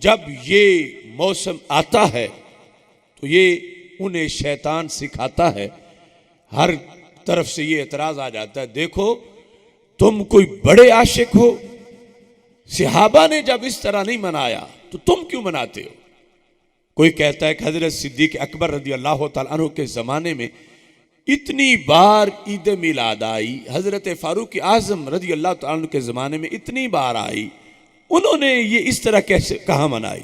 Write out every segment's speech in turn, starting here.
जब ये मौसम आता है तो ये उन्हें शैतान सिखाता है, हर तरफ से ये एतराज आ जाता है, देखो तुम कोई बड़े आशिक हो, सहाबा ने जब इस तरह नहीं मनाया तो तुम क्यों मनाते हो। कोई कहता है कि हजरत सिद्दीक अकबर रज़ी अल्लाह तआला अन्हु के ज़माने में इतनी बार ईद मिलाद आई, हजरत फारूक आज़म रज़ी अल्लाह तआला अन्हु के ज़माने में इतनी बार आई, उन्होंने ये इस तरह कैसे कहाँ मनाई।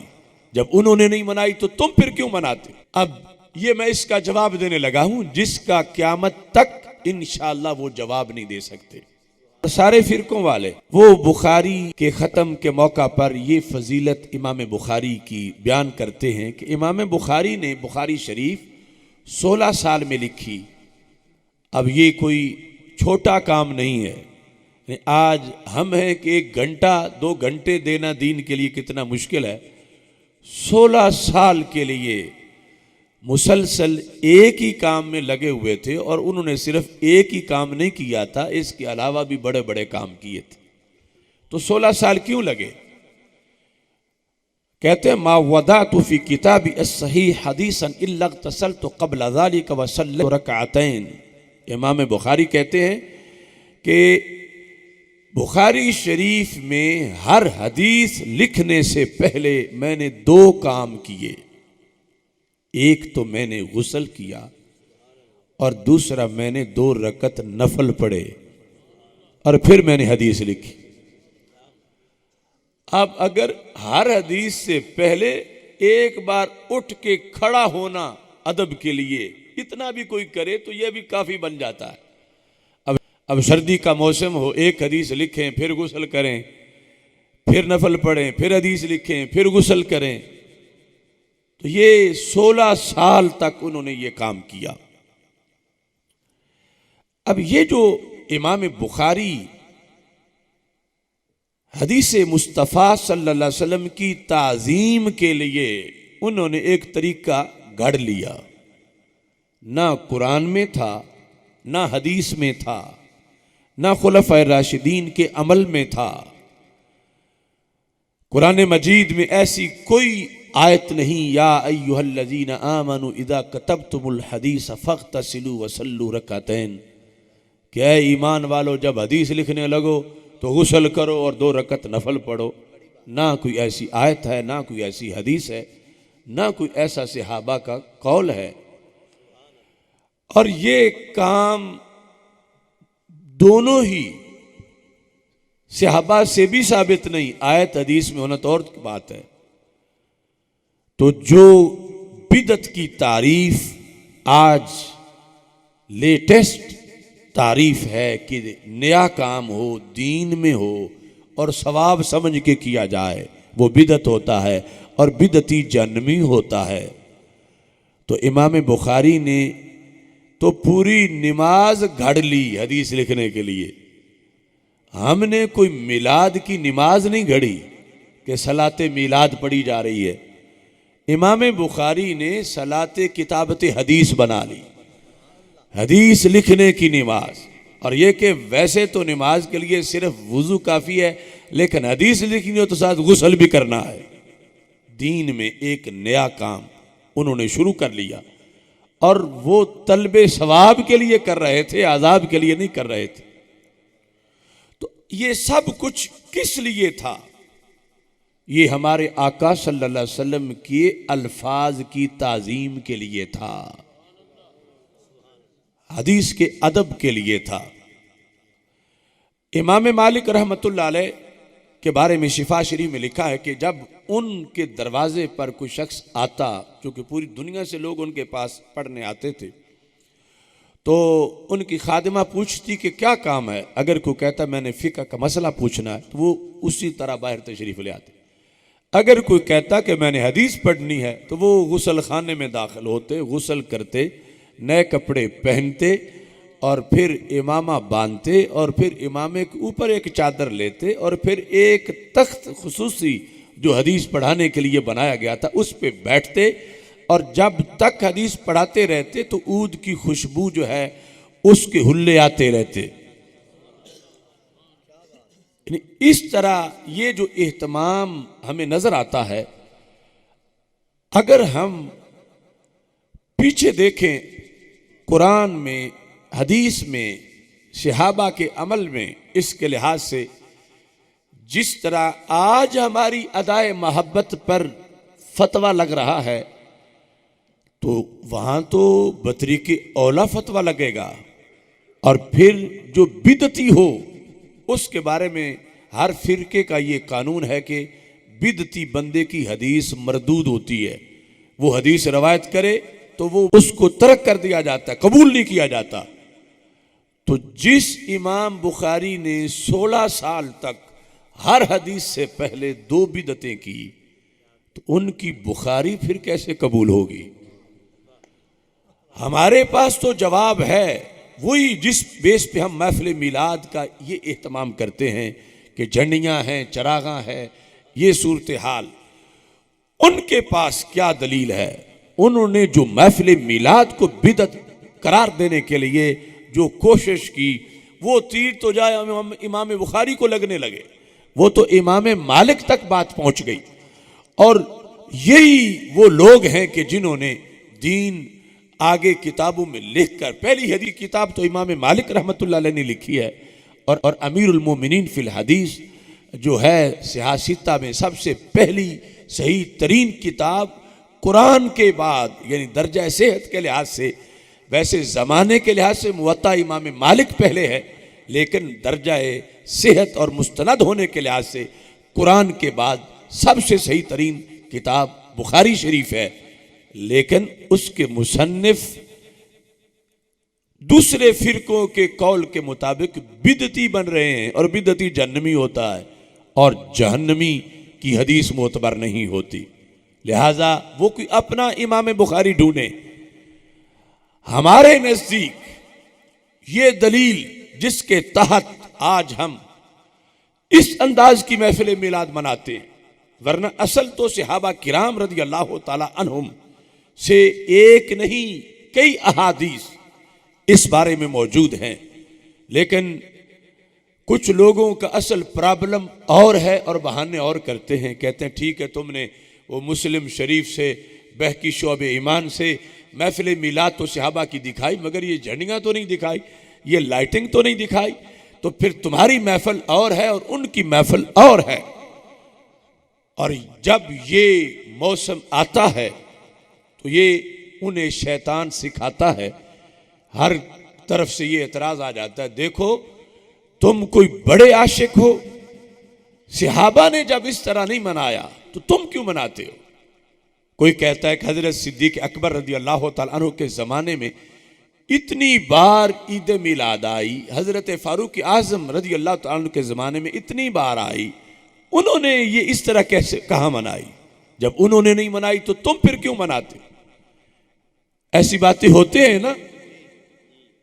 जब उन्होंने नहीं मनाई तो तुम फिर क्यों मनाते। अब ये मैं इसका जवाब देने लगा हूं जिसका क़यामत तक इंशाअल्लाह वो जवाब नहीं दे सकते। सारे फिरकों वाले वो बुखारी के ख़त्म के मौका पर ये फजीलत इमाम बुखारी की बयान करते हैं कि इमाम बुखारी ने बुखारी शरीफ 16 साल में लिखी। अब ये कोई छोटा काम नहीं है। आज हम हैं कि 1 घंटा 2 घंटे देना दीन के लिए कितना मुश्किल है, 16 साल के लिए मुसलसल एक ही काम में लगे हुए थे और उन्होंने सिर्फ एक ही काम नहीं किया था, इसके अलावा भी बड़े बड़े काम किए थे। तो 16 साल क्यों लगे। कहते हैं मा वदातु फी किताबी अस्सहीह हदीसन इल्ला इग़तसलतु क़ब्ल ज़ालिका व सल्लैतु रकअतैन। इमाम बुखारी कहते हैं कि बुखारी शरीफ में हर हदीस लिखने से पहले मैंने 2 काम किए, एक तो मैंने गुस्ल किया और दूसरा मैंने 2 रकत नफल पढ़े और फिर मैंने हदीस लिखी। अब अगर हर हदीस से पहले एक बार उठ के खड़ा होना अदब के लिए इतना भी कोई करे तो यह भी काफी बन जाता है। अब सर्दी का मौसम हो, एक हदीस लिखें फिर गुस्ल करें, फिर नफल पढ़ें, फिर हदीस लिखें, फिर गुस्ल करें, तो ये 16 साल तक उन्होंने ये काम किया। अब ये जो इमाम बुखारी हदीस मुस्तफ़ा सल्लल्लाहु अलैहि वसल्लम की ताज़ीम के लिए उन्होंने एक तरीका घड़ लिया, ना कुरान में था, ना हदीस में था, ना खुलफ़ाए राशिदीन के अमल में था। कुरान मजीद में ऐसी कोई आयत नहीं, या अय्युहल्लज़ीना आमनु इज़ा कतबतुमुल हदीस फ़ग़्तसिलू वसल्लू रकअतैन, कि ऐ ईमान वालो जब हदीस लिखने लगो तो गुस्ल करो और 2 रकत नफल पढ़ो। ना कोई ऐसी आयत है, ना कोई ऐसी हदीस है, ना कोई ऐसा सहाबा का कौल है। और ये काम दोनों ही सहाबा से भी साबित नहीं, आयत हदीस में होना तो और बात है। तो जो बिदत की तारीफ आज लेटेस्ट तारीफ है कि नया काम हो, दीन में हो और सवाब समझ के किया जाए, वो बिदत होता है और बिदती जन्मी होता है। तो इमाम बुखारी ने तो पूरी नमाज घड़ ली हदीस लिखने के लिए। हमने कोई मिलाद की नमाज नहीं घड़ी कि सलाते मिलाद पढ़ी जा रही है। इमाम बुखारी ने सलाते किताबत हदीस बना ली, हदीस लिखने की नमाज। और ये कि वैसे तो नमाज के लिए सिर्फ वुजू काफ़ी है, लेकिन हदीस लिखनी हो तो साथ गुस्ल भी करना है। दीन में एक नया काम उन्होंने शुरू कर लिया और वो तलबे सवाब के लिए कर रहे थे, आज़ाब के लिए नहीं कर रहे थे। तो ये सब कुछ किस लिए था। ये हमारे आका सल्लल्लाहु अलैहि वसल्लम के अल्फाज की ताज़ीम के लिए था, हदीस के अदब के लिए था। इमाम मालिक रहमतुल्लाह अलैह के बारे में शिफा शरीफ में लिखा है कि जब उनके दरवाजे पर कोई शख्स आता, क्योंकि पूरी दुनिया से लोग उनके पास पढ़ने आते थे, तो उनकी खादिमा पूछती कि क्या काम है। अगर कोई कहता मैंने फ़िक़्ह का मसला पूछना है तो वो उसी तरह बाहर तशरीफ़ ले आते। अगर कोई कहता कि मैंने हदीस पढ़नी है तो वो गुस्ल खाने में दाखिल होते, गुस्ल करते, नए कपड़े पहनते और फिर इमामा बांधते और फिर इमामे के ऊपर एक चादर लेते और फिर एक तख्त खुसूसी जो हदीस पढ़ाने के लिए बनाया गया था उस पे बैठते और जब तक हदीस पढ़ाते रहते तो ऊद की खुशबू जो है उसके हुल्ले आते रहते। इस तरह ये जो इह्तिमाम हमें नजर आता है अगर हम पीछे देखें कुरान में, हदीस में, सहाबा के अमल में, इसके लिहाज से जिस तरह आज हमारी अदाए मोहब्बत पर फतवा लग रहा है, तो वहां तो बतरी के औला फतवा लगेगा। और फिर जो बिदती हो उसके बारे में हर फिरके का ये कानून है कि बिदती बंदे की हदीस मरदूद होती है। वो हदीस रवायत करे तो वो उसको तर्क कर दिया जाता, कबूल नहीं किया जाता। तो जिस इमाम बुखारी ने 16 साल तक हर हदीस से पहले 2 बिदतें की, तो उनकी बुखारी फिर कैसे कबूल होगी? हमारे पास तो जवाब है वही जिस बेस पे हम महफिल मिलाद का ये एहतमाम करते हैं कि झंडियां हैं, चरागा है, ये सूरत हाल। उनके पास क्या दलील है? उन्होंने जो महफिल मिलाद को बिदत करार देने के लिए जो कोशिश की, वो तीर तो जाए इमाम बुखारी को लगने लगे, वो तो इमाम मालिक तक बात पहुंच गई। और यही वो लोग हैं कि जिन्होंने दीन आगे किताबों में लिखकर, पहली हदीस किताब तो इमाम मालिक रहमतुल्लाह अलैह ने लिखी है, और अमीरुल मोमिनीन फिल हदीस जो है सियासिता में सबसे पहली सही तरीन किताब कुरान के बाद, यानी दर्जा सेहत के लिहाज से, वैसे ज़माने के लिहाज से मुवत्ता इमाम मालिक पहले है, लेकिन दर्जा सेहत और मुस्तनद होने के लिहाज से कुरान के बाद सबसे सही तरीन किताब बुखारी शरीफ है। लेकिन उसके मुसन्निफ दूसरे फिरकों के कौल के मुताबिक बिदती बन रहे हैं, और बिदती जहन्नमी होता है, और जहन्नमी की हदीस मोतबर नहीं होती। लिहाजा वो कोई अपना इमाम बुखारी ढूंढे। हमारे नजदीक ये दलील जिसके तहत आज हम इस अंदाज की महफिल मिलाद मनाते हैं, वरना असल तो सहाबा किराम रज़ी अल्लाह ताला अन्हुम से एक नहीं कई अहादीस इस बारे में मौजूद हैं। लेकिन कुछ लोगों का असल प्रॉब्लम और है और बहाने और करते हैं। कहते हैं ठीक है, तुमने वो मुस्लिम शरीफ से, बहकी शोब ईमान से महफिल मिलाद तो सहाबा की दिखाई, मगर ये झंडियाँ तो नहीं दिखाई, ये लाइटिंग तो नहीं दिखाई, तो फिर तुम्हारी महफिल और है और उनकी महफिल और है। और जब ये मौसम आता है तो ये उन्हें शैतान सिखाता है। हर तरफ से ये एतराज आ जाता है, देखो तुम कोई बड़े आशिक हो, सहाबा ने जब इस तरह नहीं मनाया तो तुम क्यों मनाते हो? कोई कहता है कि हजरत सिद्दीक अकबर रज़ी अल्लाह तआला अन्हु के ज़माने में इतनी बार ईद मिलाद आई, हजरत फारूक आज़म रज़ी अल्लाह तआला अन्हु के ज़माने में इतनी बार आई, उन्होंने ये इस तरह कैसे कहाँ मनाई? जब उन्होंने नहीं मनाई तो तुम फिर क्यों मनाते? ऐसी बातें होते हैं ना।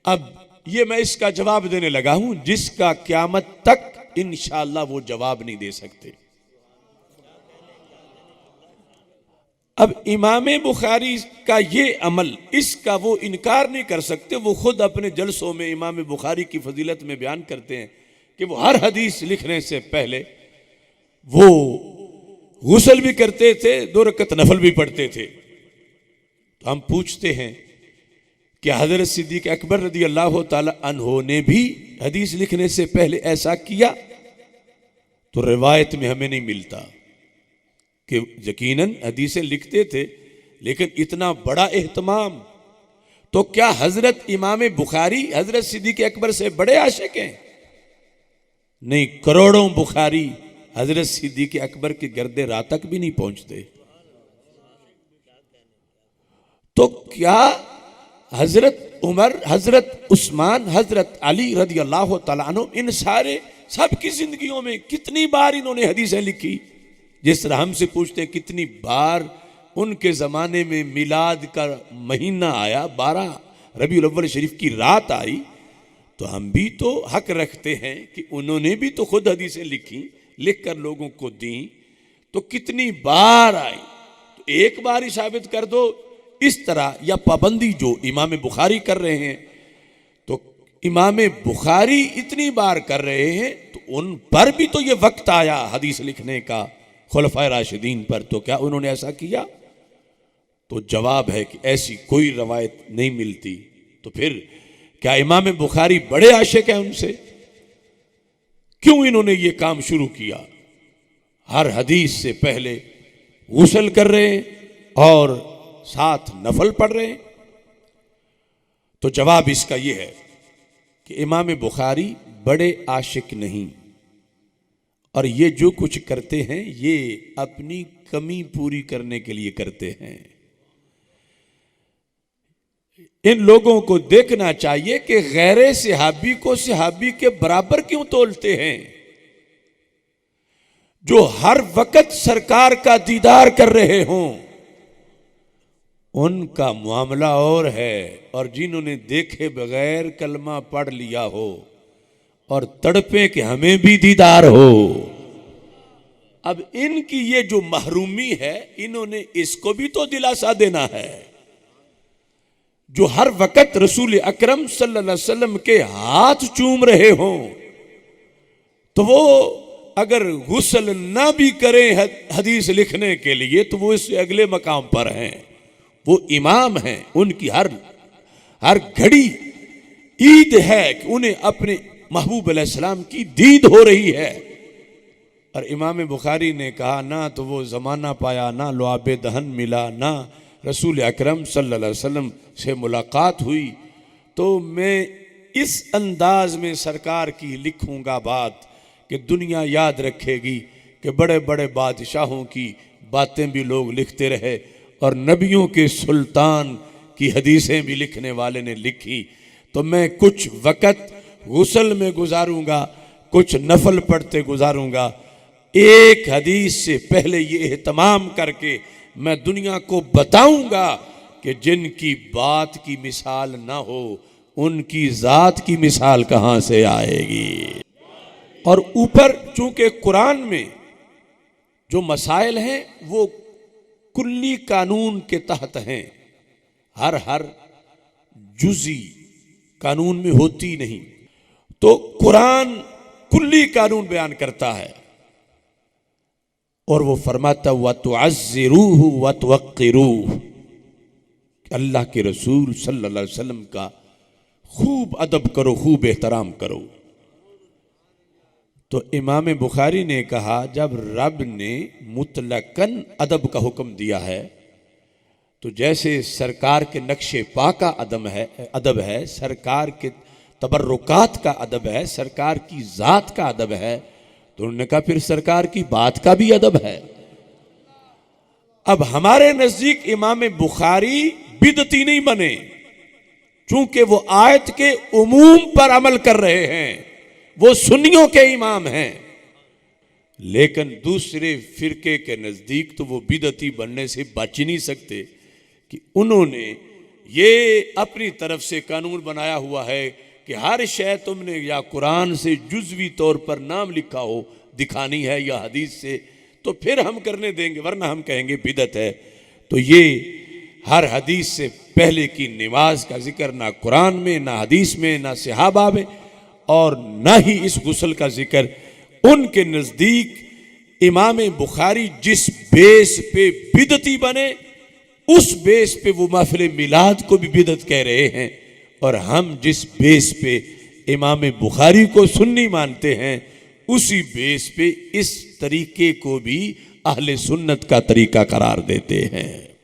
अब ये मैं इसका जवाब देने लगा हूं जिसका क़यामत तक इंशाअल्लाह वो जवाब नहीं दे सकते। अब इमाम बुखारी का ये अमल, इसका वो इनकार नहीं कर सकते। वो खुद अपने जलसों में इमाम बुखारी की फजीलत में बयान करते हैं कि वो हर हदीस लिखने से पहले वो गुस्ल भी करते थे, 2 रकत नफल भी पढ़ते थे। तो हम पूछते हैं कि हजरत सिद्दीक अकबर रज़ी अल्लाह ताला अन्हो ने भी हदीस लिखने से पहले ऐसा किया? तो रिवायत में हमें नहीं मिलता कि यकीनन हदीसें लिखते थे, लेकिन इतना बड़ा एहतमाम। तो क्या हजरत इमाम बुखारी हजरत सिद्दीक अकबर से बड़े आशिक हैं? नहीं, करोड़ों बुखारी हजरत सिद्दीक अकबर के गर्दे रात तक भी नहीं पहुंचते। तो क्या हजरत उमर, हजरत उस्मान, हजरत अली रज़ी अल्लाह तआला अन्हु, इन सारे सबकी जिंदगियों में कितनी बार इन्होंने हदीसें लिखी? जिस तरह हमसे पूछते हैं कितनी बार उनके ज़माने में मिलाद का महीना आया, 12 रबीउल अव्वल शरीफ की रात आई, तो हम भी तो हक रखते हैं कि उन्होंने भी तो खुद हदीसें लिखी, लिख कर लोगों को दी। तो कितनी बार आई? तो एक बार ही साबित कर दो। इस तरह या पाबंदी जो इमाम बुखारी कर रहे हैं, तो इमाम बुखारी इतनी बार कर रहे हैं, तो उन पर भी तो ये वक्त आया हदीस लिखने का, खुलफाए राशिदीन पर। तो क्या उन्होंने ऐसा किया? तो जवाब है कि ऐसी कोई रवायत नहीं मिलती। तो फिर क्या इमाम बुखारी बड़े आशिक हैं उनसे? क्यों इन्होंने ये काम शुरू किया? हर हदीस से पहले गुस्ल कर रहे हैं और साथ नफल पढ़ रहे हैं। तो जवाब इसका यह है कि इमाम बुखारी बड़े आशिक नहीं, और ये जो कुछ करते हैं ये अपनी कमी पूरी करने के लिए करते हैं। इन लोगों को देखना चाहिए कि गैरे सहाबी को सहाबी के बराबर क्यों तोलते हैं। जो हर वक्त सरकार का दीदार कर रहे हों उनका मामला और है, और जिन्होंने देखे बगैर कलमा पढ़ लिया हो और तड़पे कि हमें भी दीदार हो। अब इनकी ये जो महरूमी है, इन्होंने इसको भी तो दिलासा देना है। जो हर वक्त रसूल अकरम सल्लल्लाहु अलैहि वसल्लम के हाथ चूम रहे हों, तो वो अगर गुस्ल ना भी करें हदीस लिखने के लिए, तो वो इससे अगले मकाम पर हैं। वो इमाम हैं, उनकी हर घड़ी ईद है कि उन्हें अपने महबूब अलैहिस्सलाम की दीद हो रही है। और इमाम बुखारी ने कहा, ना तो वो ज़माना पाया, ना लुआबे दहन मिला, ना रसूल अकरम सल्लल्लाहु अलैहि वसल्लम से मुलाकात हुई, तो मैं इस अंदाज में सरकार की लिखूंगा बात कि दुनिया याद रखेगी कि बड़े बड़े बादशाहों की बातें भी लोग लिखते रहे और नबियों के सुल्तान की हदीसें भी लिखने वाले ने लिखी। तो मैं कुछ वक़्त गुस्ल में गुजारूंगा, कुछ नफल पढ़ते गुजारूंगा। एक हदीस से पहले ये एहतमाम करके मैं दुनिया को बताऊंगा कि जिनकी बात की मिसाल ना हो उनकी जात की मिसाल कहां से आएगी। और ऊपर चूंकि कुरान में जो मसाइल हैं वो कुल्ली कानून के तहत हैं, हर जुज़ी कानून में होती नहीं, तो कुरान कुल्ली कानून बयान करता है और वो फरमाता व तुअज़्ज़िरूहु व तुवक़्क़िरूहु, अल्लाह के रसूल सल्लल्लाहु अलैहि वसल्लम का खूब अदब करो, खूब एहतराम करो। तो इमाम बुखारी ने कहा, जब रब ने मुतलकन अदब का हुक्म दिया है, तो जैसे सरकार के नक्शे पा का अदब है, सरकार के तबर्रुकात का अदब है, सरकार की ज़ात का अदब है, तो उन्होंने कहा फिर सरकार की बात का भी अदब है। अब हमारे नजदीक इमाम बुखारी बिदती नहीं बने, चूंकि वो आयत के उमूम पर अमल कर रहे हैं, वो सुन्नियों के इमाम हैं। लेकिन दूसरे फिरके के नजदीक तो वो बिदती बनने से बच नहीं सकते कि उन्होंने ये अपनी तरफ से कानून बनाया हुआ है कि हर शय तुमने या कुरान से जुज़वी तौर पर नाम लिखा हो दिखानी है या हदीस से, तो फिर हम करने देंगे, वरना हम कहेंगे बिदत है। तो ये हर हदीस से पहले की नमाज का जिक्र ना कुरान में, ना हदीस में, ना सहाबा में, और ना ही इस गुस्ल का जिक्र। उनके नज़दीक इमाम बुखारी जिस बेस पे बिदती बने, उस बेस पे वो महफिल मिलाद को भी बिदत कह रहे हैं, और हम जिस बेस पे इमाम बुखारी को सुन्नी मानते हैं, उसी बेस पे इस तरीके को भी अहले सुन्नत का तरीका करार देते हैं।